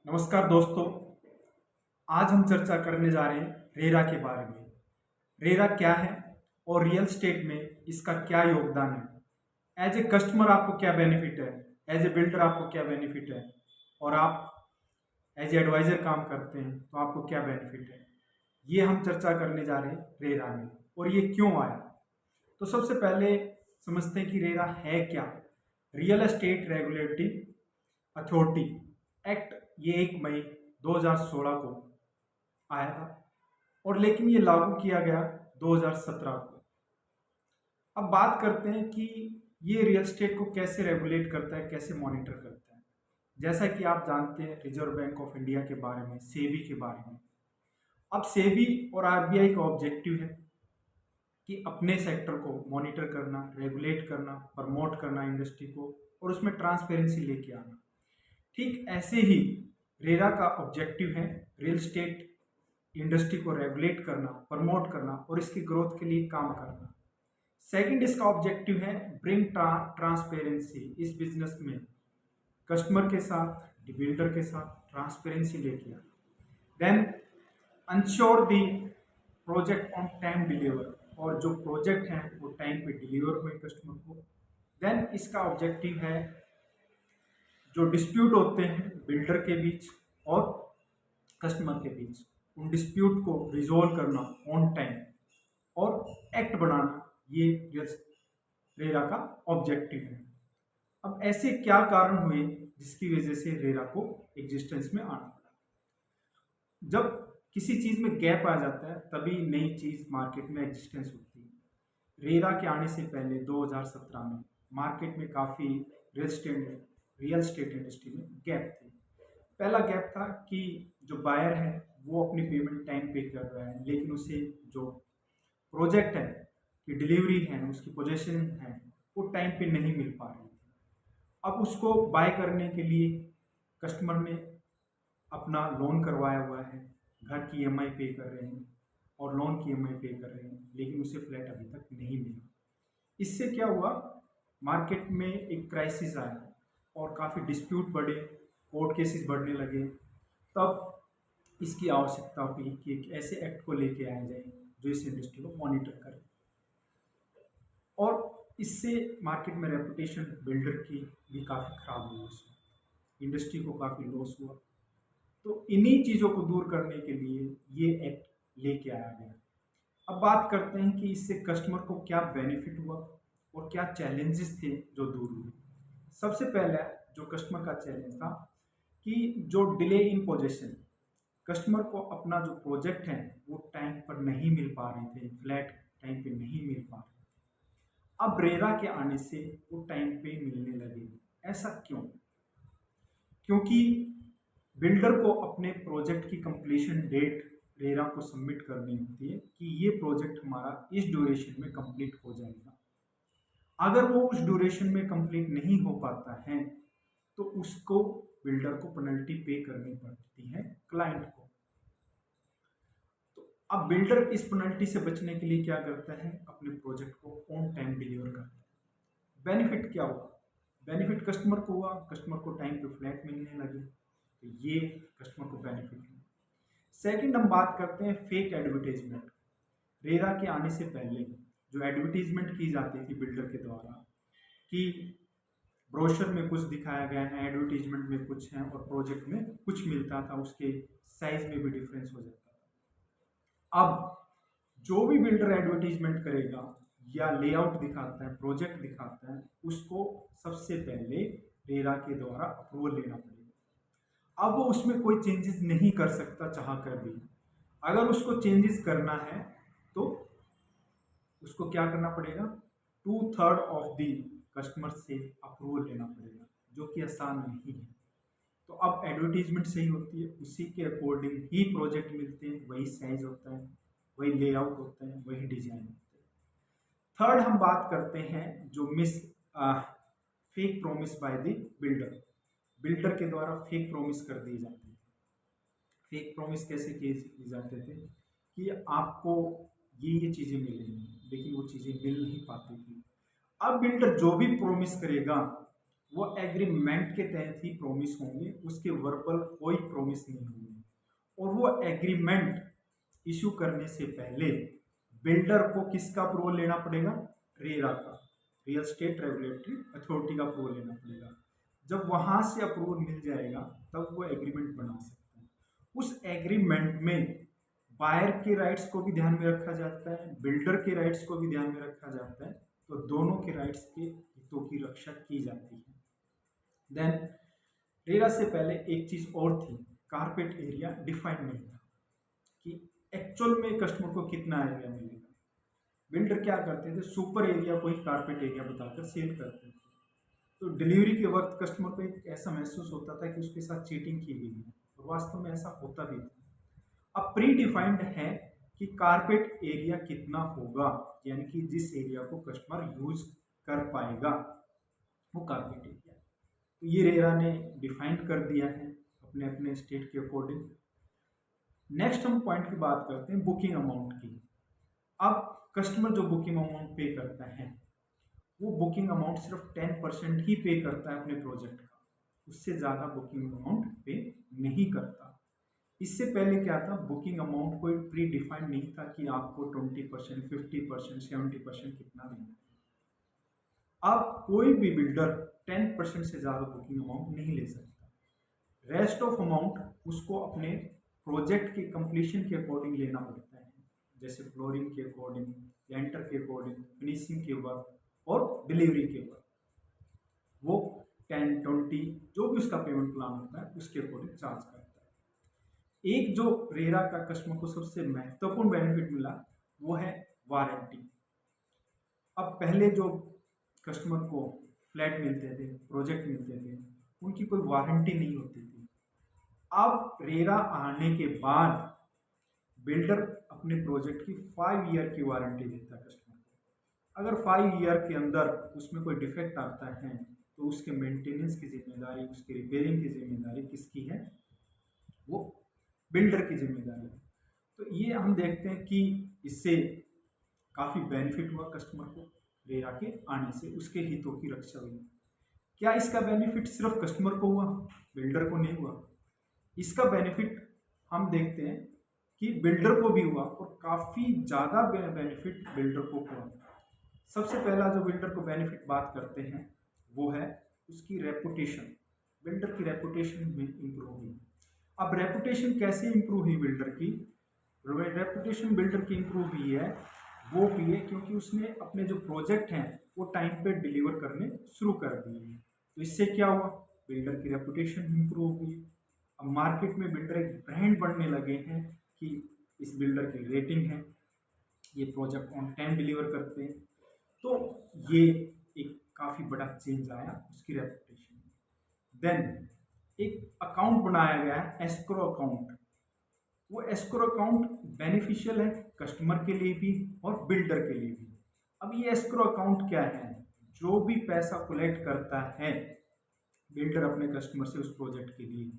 नमस्कार दोस्तों। आज हम चर्चा करने जा रहे हैं रेरा के बारे में। रेरा क्या है और रियल स्टेट में इसका क्या योगदान है। एज ए कस्टमर आपको क्या बेनिफिट है, एज ए बिल्डर आपको क्या बेनिफिट है, और आप एज ए एडवाइजर काम करते हैं तो आपको क्या बेनिफिट है। ये हम चर्चा करने जा रहे हैं रेरा में, और ये क्यों आया। तो सबसे पहले समझते हैं कि रेरा है क्या। Real estate regulatory authority act, ये 1 मई 2016 को आया था, और लेकिन ये लागू किया गया 2017 को। अब बात करते हैं कि ये रियल एस्टेट को कैसे रेगुलेट करता है, कैसे मॉनिटर करता है। जैसा कि आप जानते हैं रिजर्व बैंक ऑफ इंडिया के बारे में, सेबी के बारे में। अब सेबी और आरबीआई का ऑब्जेक्टिव है कि अपने सेक्टर को मॉनिटर करना, रेगुलेट करना, प्रमोट करना इंडस्ट्री को, और उसमें ट्रांसपेरेंसी लेके आना। ठीक ऐसे ही रेरा का ऑब्जेक्टिव है रियल एस्टेट इंडस्ट्री को रेगुलेट करना, प्रमोट करना और इसकी ग्रोथ के लिए काम करना। सेकंड इसका ऑब्जेक्टिव है ब्रिंग ट्रांसपेरेंसी इस बिजनेस में, कस्टमर के साथ, बिल्डर के साथ ट्रांसपेरेंसी लेके आना। Then ensure the project on time deliver, और जो प्रोजेक्ट हैं वो टाइम पे डिलीवर हुए कस्टमर को। देन इसका ऑब्जेक्टिव है जो डिस्प्यूट होते हैं बिल्डर के बीच और कस्टमर के बीच, उन डिस्प्यूट को रिजोल्व करना ऑन टाइम और एक्ट बनाना, ये रेरा का ऑब्जेक्टिव है। अब ऐसे क्या कारण हुए जिसकी वजह से रेरा को एग्जिस्टेंस में आना पड़ा। जब किसी चीज में गैप आ जाता है तभी नई चीज मार्केट में एग्जिस्टेंस होती है। रेरा के आने से पहले 2017 में मार्केट में काफी रियल स्टेट इंडस्ट्री में गैप थे। पहला गैप था कि जो बायर है वो अपनी पेमेंट टाइम पे कर रहा है, लेकिन उसे जो प्रोजेक्ट है कि डिलीवरी है, उसकी पोजीशन है, वो टाइम पे नहीं मिल पा रही थी। अब उसको बाय करने के लिए कस्टमर ने अपना लोन करवाया हुआ है, घर की ईएमआई पे कर रहे हैं और लोन की ईएमआई पे कर रहे हैं, लेकिन उसे फ्लैट अभी तक नहीं मिला। इससे क्या हुआ, मार्केट में एक क्राइसिस आया और काफ़ी डिस्प्यूट बढ़े, कोर्ट केसेस बढ़ने लगे। तब इसकी आवश्यकता हुई कि एक ऐसे एक्ट को लेके आया जाए जो इस इंडस्ट्री को मॉनिटर करे, और इससे मार्केट में रेपुटेशन बिल्डर की भी काफ़ी खराब हुई, उसमें इंडस्ट्री को काफ़ी लॉस हुआ। तो इन्हीं चीज़ों को दूर करने के लिए ये एक्ट लेके आया गया। अब बात करते हैं कि इससे कस्टमर को क्या बेनिफिट हुआ और क्या चैलेंजेस थे जो दूर हुए। सबसे पहला जो कस्टमर का चैलेंज था कि जो डिले इन पोजेशन, कस्टमर को अपना जो प्रोजेक्ट है वो टाइम पर नहीं मिल पा रहे थे, फ्लैट टाइम पे नहीं मिल पा रहे थे। अब रेरा के आने से वो टाइम पे मिलने लगे। ऐसा क्यों? क्योंकि बिल्डर को अपने प्रोजेक्ट की कंप्लीशन डेट रेरा को सबमिट करनी होती है कि ये प्रोजेक्ट हमारा इस ड्यूरेशन में कंप्लीट हो जाएगा। अगर वो उस ड्यूरेशन में कंप्लीट नहीं हो पाता है तो उसको बिल्डर को पेनल्टी पे करनी पड़ती है क्लाइंट को। तो अब बिल्डर इस पेनल्टी से बचने के लिए क्या करता है, अपने प्रोजेक्ट को ऑन टाइम डिलीवर करता है। बेनिफिट क्या हुआ? बेनिफिट कस्टमर को हुआ, कस्टमर को टाइम पे फ्लैट मिलने लगे, तो ये कस्टमर को बेनिफिट हुआ। सेकंड हम बात करते हैं फेक एडवर्टाइजमेंट। रेरा के आने से पहले जो एडवर्टीजमेंट की जाती थी बिल्डर के द्वारा कि ब्रोशर में कुछ दिखाया गया है, एडवर्टीजमेंट में कुछ है और प्रोजेक्ट में कुछ मिलता था, उसके साइज में भी डिफरेंस हो जाता था। अब जो भी बिल्डर एडवर्टीजमेंट करेगा या लेआउट दिखाता है, प्रोजेक्ट दिखाता है, उसको सबसे पहले रेरा के द्वारा अप्रूवल लेना पड़ेगा। अब वो उसमें कोई चेंजेस नहीं कर सकता चाह कर भी। अगर उसको चेंजेस करना है तो उसको क्या करना पड़ेगा, 2/3 ऑफ दी कस्टमर से अप्रूवल लेना पड़ेगा, जो कि आसान नहीं है। तो अब एडवर्टीजमेंट सही होती है, उसी के अकॉर्डिंग ही प्रोजेक्ट मिलते हैं, वही साइज होता है, वही लेआउट होता है, वही डिजाइन होता है। थर्ड हम बात करते हैं जो fake promise by the builder. Builder के द्वारा फेक प्रोमिस कर दी जाती है। फेक प्रोमिस कैसे किए जाते थे कि आपको ये चीज़ें मिलेंगी, लेकिन वो चीज़ें मिल नहीं पाती थी। अब बिल्डर जो भी प्रोमिस करेगा वो एग्रीमेंट के तहत ही प्रॉमिस होंगे, उसके वर्बल कोई प्रॉमिस नहीं होंगे। और वो एग्रीमेंट इशू करने से पहले बिल्डर को किसका अप्रूवल लेना पड़ेगा? रेरा का, रियल स्टेट रेगुलेटरी अथॉरिटी का अप्रूवल लेना पड़ेगा। जब वहां से अप्रूवल मिल जाएगा तब वो एग्रीमेंट बना सकते हैं। उस एग्रीमेंट में बायर के राइट्स को भी ध्यान में रखा जाता है, बिल्डर के राइट्स को भी ध्यान में रखा जाता है, तो दोनों के राइट्स के हितों की रक्षा की जाती है। देन रेरा से पहले एक चीज और थी, कारपेट एरिया डिफाइन नहीं था कि एक्चुअल में कस्टमर को कितना एरिया मिलेगा। बिल्डर क्या करते थे, सुपर एरिया को ही कारपेट एरिया बताकर सेल करते थे। तो डिलीवरी के वक्त कस्टमर को एक ऐसा महसूस होता था कि उसके साथ चीटिंग की गई है, और वास्तव में ऐसा होता भी था। अब प्री डिफाइंड है कि कारपेट एरिया कितना होगा, यानी कि जिस एरिया को कस्टमर यूज कर पाएगा वो कारपेट एरिया। तो ये रेरा ने डिफाइन कर दिया है अपने अपने स्टेट के अकॉर्डिंग। नेक्स्ट हम पॉइंट की बात करते हैं बुकिंग अमाउंट की। अब कस्टमर जो बुकिंग अमाउंट पे करता है वो बुकिंग अमाउंट सिर्फ 10% ही पे करता है अपने प्रोजेक्ट का, उससे ज़्यादा बुकिंग अमाउंट पे नहीं करता। इससे पहले क्या था, बुकिंग अमाउंट कोई प्री डिफाइंड नहीं था कि आपको 20%, 50%, 70% कितना देना है। अब कोई भी बिल्डर 10% से ज़्यादा बुकिंग अमाउंट नहीं ले सकता। रेस्ट ऑफ अमाउंट उसको अपने प्रोजेक्ट के कंप्लीशन के अकॉर्डिंग लेना पड़ता है, जैसे फ्लोरिंग के अकॉर्डिंग, लेंटर के अकॉर्डिंग, फिनिशिंग के वर्क और डिलीवरी के वर्क। वो 10, 20 जो भी उसका पेमेंट प्लान होता है उसके अकॉर्डिंग चार्ज करता है। एक जो रेरा का कस्टमर को सबसे महत्वपूर्ण बेनिफिट मिला वो है वारंटी। अब पहले जो कस्टमर को फ्लैट मिलते थे, प्रोजेक्ट मिलते थे, उनकी कोई वारंटी नहीं होती थी। अब रेरा आने के बाद बिल्डर अपने प्रोजेक्ट की 5 ईयर की वारंटी देता है कस्टमर को। अगर 5 ईयर के अंदर उसमें कोई डिफेक्ट आता है तो उसके मेंटेनेंस की जिम्मेदारी, उसकी रिपेयरिंग की जिम्मेदारी किसकी है? वो बिल्डर की जिम्मेदारी है। तो ये हम देखते हैं कि इससे काफ़ी बेनिफिट हुआ कस्टमर को, रेरा के आने से उसके हितों की रक्षा हुई। क्या इसका बेनिफिट सिर्फ कस्टमर को हुआ, बिल्डर को नहीं हुआ? इसका बेनिफिट हम देखते हैं कि बिल्डर को भी हुआ और काफ़ी ज़्यादा बेनिफिट बिल्डर को हुआ। सबसे पहला जो बिल्डर को बेनिफिट बात करते हैं वो है उसकी रेपुटेशन। बिल्डर की रेपुटेशन में इम्प्रूव हुई। अब रेपुटेशन कैसे इम्प्रूव हुई बिल्डर की? रेपुटेशन बिल्डर की इम्प्रूव हुई है वो भी है क्योंकि उसने अपने जो प्रोजेक्ट हैं वो टाइम पे डिलीवर करने शुरू कर दिए हैं। तो इससे क्या हुआ, बिल्डर की रेपुटेशन इम्प्रूव हुई। अब मार्केट में बिल्डर एक ब्रांड बनने लगे हैं कि इस बिल्डर की रेटिंग है, ये प्रोजेक्ट ऑन टाइम डिलीवर करते हैं। तो ये एक काफ़ी बड़ा चेंज आया उसकी रेपुटेशन में। देन एक अकाउंट बनाया गया है एस्क्रो अकाउंट। वो एस्क्रो अकाउंट बेनिफिशियल है कस्टमर के लिए भी और बिल्डर के लिए भी। अब ये एस्क्रो अकाउंट क्या है? जो भी पैसा कलेक्ट करता है बिल्डर अपने कस्टमर से उस प्रोजेक्ट के लिए,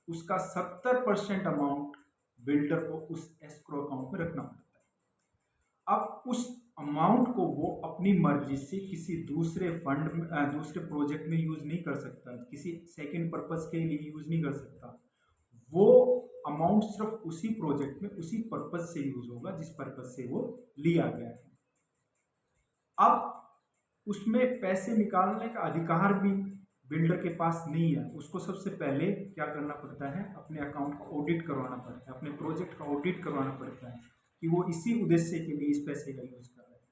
उसका 70% अमाउंट बिल्डर को उस एस्क्रो अकाउंट में रखना पड़ता है। अब उस अमाउंट को वो अपनी मर्जी से किसी दूसरे फंड में, दूसरे प्रोजेक्ट में यूज नहीं कर सकता, किसी सेकंड पर्पस के लिए यूज नहीं कर सकता। वो अमाउंट सिर्फ उसी प्रोजेक्ट में उसी पर्पस से यूज होगा जिस पर्पस से वो लिया गया है। अब उसमें पैसे निकालने का अधिकार भी बिल्डर के पास नहीं है। उसको सबसे पहले क्या करना पड़ता है, अपने अकाउंट का ऑडिट करवाना पड़ता है, अपने प्रोजेक्ट का ऑडिट करवाना पड़ता है कि वो इसी उद्देश्य के लिए इस पैसे का यूज कर रहे हैं,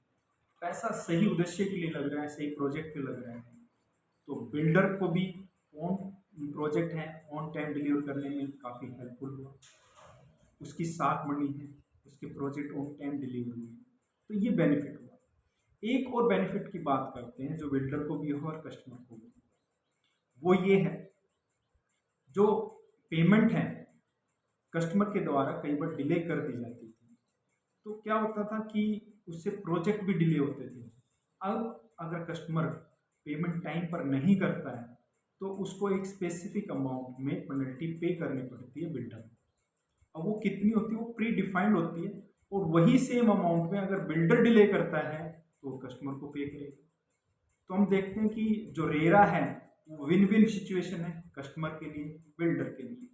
पैसा सही उद्देश्य के लिए लग रहा है, सही प्रोजेक्ट पे लग रहा है। तो बिल्डर को भी ऑन प्रोजेक्ट है ऑन टाइम डिलीवर करने में काफ़ी हेल्पफुल हुआ। उसकी साख बनी है, उसके प्रोजेक्ट ऑन टाइम डिलीवर हुए, तो ये बेनिफिट हुआ। एक और बेनिफिट की बात करते हैं जो बिल्डर को भी हो और कस्टमर को भी, वो ये है जो पेमेंट है कस्टमर के द्वारा कई बार डिले कर दी जाती थी। तो क्या होता था कि उससे प्रोजेक्ट भी डिले होते थे। अब अगर कस्टमर पेमेंट टाइम पर नहीं करता है तो उसको एक स्पेसिफिक अमाउंट में पेनल्टी पे करनी पड़ती है बिल्डर। अब वो कितनी होती है, वो प्री डिफाइंड होती है, और वही सेम अमाउंट में अगर बिल्डर डिले करता है तो कस्टमर को पे करेगा। तो हम देखते हैं कि जो रेरा है विन विन सिचुएशन है कस्टमर के लिए, बिल्डर के लिए।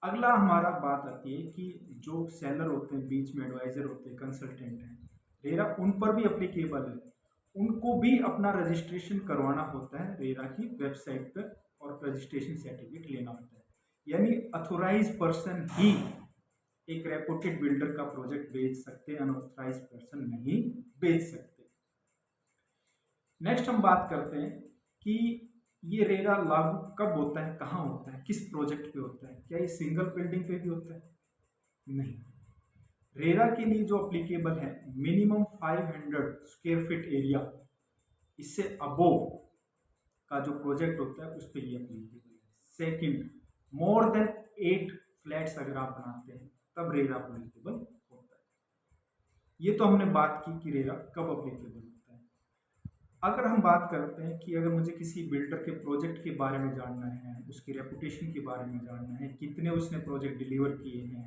अगला हमारा बात आती है कि जो सेलर होते हैं, बीच में एडवाइज़र होते हैं, कंसल्टेंट हैं, रेरा उन पर भी एप्लीकेबल है। उनको भी अपना रजिस्ट्रेशन करवाना होता है रेरा की वेबसाइट पर और रजिस्ट्रेशन सर्टिफिकेट लेना होता है। यानी अथोराइज पर्सन ही एक रेपुटेड बिल्डर का प्रोजेक्ट बेच सकते हैं, अनऑथराइज पर्सन नहीं बेच सकते। नेक्स्ट हम बात करते हैं कि ये रेरा लागू कब होता है, कहाँ होता है, किस प्रोजेक्ट पे होता है। क्या ये सिंगल बिल्डिंग पे भी होता है? नहीं। रेरा के लिए जो अप्लीकेबल है मिनिमम 500 स्क्वायर फीट एरिया, इससे अबोव का जो प्रोजेक्ट होता है उस पर ये अप्लीकेबल है। सेकंड, मोर देन 8 फ्लैट्स अगर आप बनाते हैं तब रेरा अप्लीकेबल होता है। ये तो हमने बात की कि रेरा कब अप्लीकेबल होता है। अगर हम बात करते हैं कि अगर मुझे किसी बिल्डर के प्रोजेक्ट के बारे में जानना है, उसकी रेपुटेशन के बारे में जानना है, कितने उसने प्रोजेक्ट डिलीवर किए हैं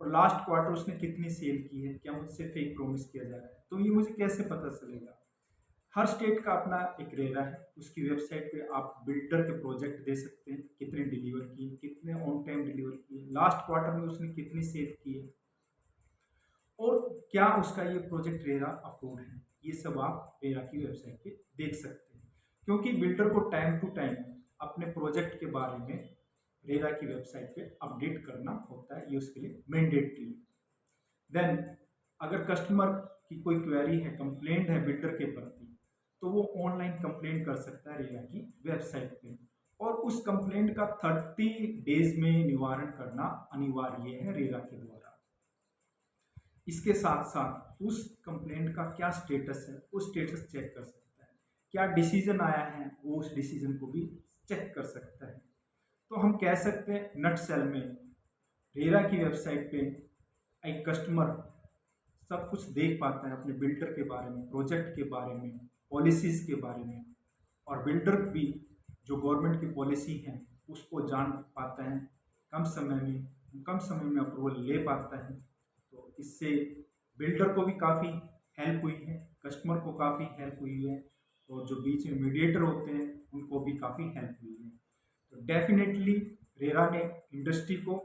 और लास्ट क्वार्टर उसने कितनी सेल की है, क्या मुझसे फेक प्रॉमिस किया जा रहा है, तो ये मुझे कैसे पता चलेगा? हर स्टेट का अपना एक रेरा है, उसकी वेबसाइट पे आप बिल्डर के प्रोजेक्ट दे सकते हैं, कितने डिलीवर किए, कितने ऑन टाइम डिलीवर किए, लास्ट क्वार्टर में उसने कितनी सेल की है और क्या उसका ये प्रोजेक्ट रेरा अप्रूव्ड है। ये सब आप रेरा की वेबसाइट पे देख सकते हैं, क्योंकि बिल्डर को टाइम टू टाइम अपने प्रोजेक्ट के बारे में रेरा की वेबसाइट पे अपडेट करना होता है, ये उसके लिए मैंडेटरी। देन अगर कस्टमर की कोई क्वेरी है, कंप्लेंट है बिल्डर के प्रति, तो वो ऑनलाइन कंप्लेंट कर सकता है रेरा की वेबसाइट पे और उस कंप्लेंट का 30 डेज में निवारण करना अनिवार्य है रेरा के द्वारा। इसके साथ साथ उस कंप्लेंट का क्या स्टेटस है, वो स्टेटस चेक कर सकता है। क्या डिसीजन आया है, वो उस डिसीजन को भी चेक कर सकता है। तो हम कह सकते हैं नट सेल में रेरा की वेबसाइट पे एक कस्टमर सब कुछ देख पाता है अपने बिल्डर के बारे में, प्रोजेक्ट के बारे में, पॉलिसीज़ के बारे में, और बिल्डर भी जो गवर्नमेंट की पॉलिसी है उसको जान पाता है, कम समय में अप्रूवल ले पाता है। तो इससे बिल्डर को भी काफ़ी हेल्प हुई है, कस्टमर को काफ़ी हेल्प हुई है और जो बीच में मीडिएटर होते हैं उनको भी काफ़ी हेल्प हुई है। तो डेफिनेटली रेरा ने इंडस्ट्री को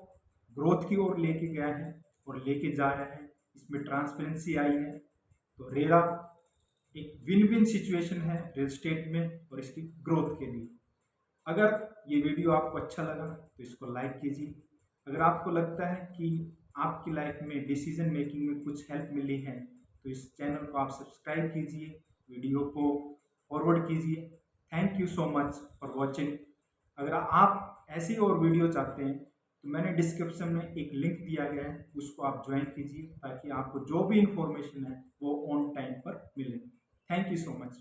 ग्रोथ की ओर लेके गया है और लेके जा रहा है। इसमें ट्रांसपेरेंसी आई है, तो रेरा एक विन विन सिचुएशन है रियल एस्टेट में और इसकी ग्रोथ के लिए। अगर ये वीडियो आपको अच्छा लगा तो इसको लाइक कीजिए। अगर आपको लगता है कि आपकी लाइफ में डिसीजन मेकिंग में कुछ हेल्प मिली है तो इस चैनल को आप सब्सक्राइब कीजिए, वीडियो को फॉरवर्ड कीजिए। Thank you so much for watching. अगर आप ऐसी और वीडियो चाहते हैं तो मैंने डिस्क्रिप्शन में एक लिंक दिया गया है, उसको आप ज्वाइन कीजिए ताकि आपको जो भी इंफॉर्मेशन है वो ऑन टाइम पर मिले। Thank you so much.